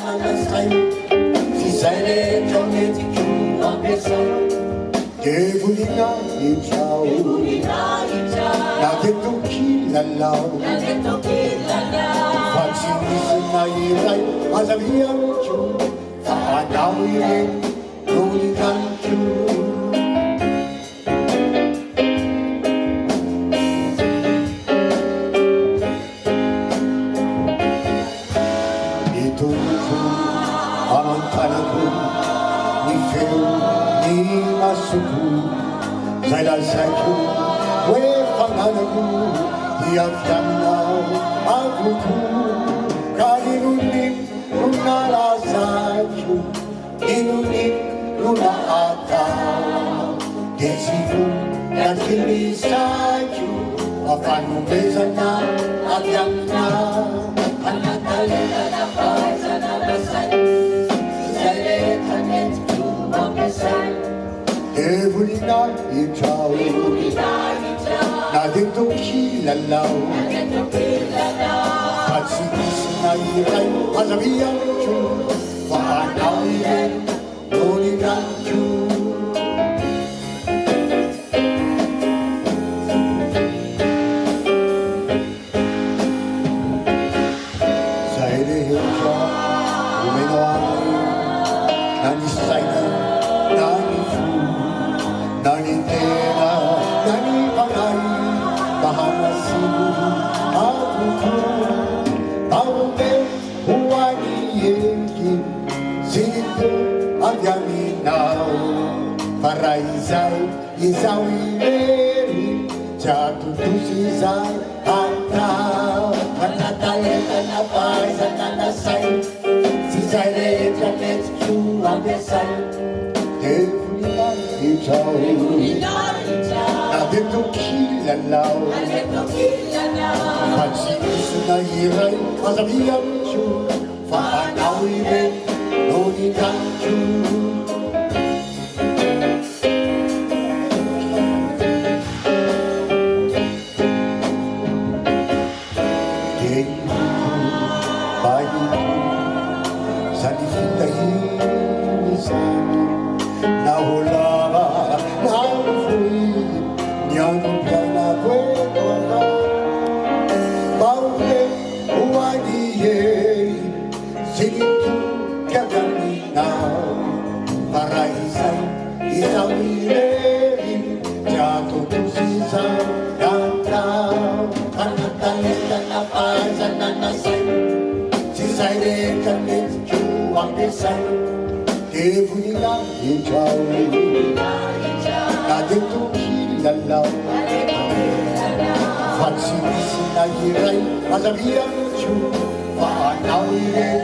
nanasay tsy zay rehetra metiko ampiasay devolina itrao na de toky lalao fa tsy misy na iray azavia mitro fa anao ireny nolikaniko nitomoko amantanako ny feo ny masoko zay lazaiko hoe fananako hiavy aminao avoko ka ninoni no nalazaiko ninoni no naatao de tsy vo nakilisaiko afanomezana avy aminao anatalelana fahaizana masay tsy zay rehetra netiko ampiasay devolina itrao na de toky lalao fa tsy misy na iray azavia mitro fa anao ireny nolikaniko zay rehetra omeno amay na ny saina na ny fo na ny tena na ny panay mahanasibo avoko aome ho any eky zito avy aminao fa raha izay izao irery tsy atotosy izay atao fanatalentana fahaizana nasay tsy zay rehetra metiko ampiasay devolina itrao na de toky lalao fa tsy misy na iray azavia mitro fa anao ireny nolikaniko de iko bahiko zany fitahiny zany na olava na foy ny anompianako eto anao baoe ho any ery zitoky avy aminao fa raha izay izao irery tsy atotosy izay atao fanatalentana fahaizana nasay tsy zay rehetra metiko ampiasay devolina itrao na de toky lalao fa tsy misy na iray azavia mitro fa anao ireny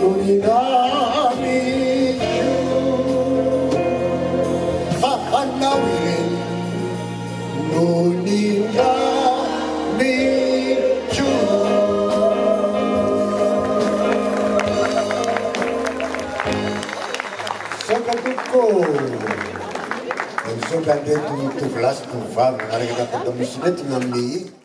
nolikaniko fa anao ireny nolikaniko sakatoko misoka ndeto tovolahy sy tovovavy araka tafata misy nety gn'amin'igny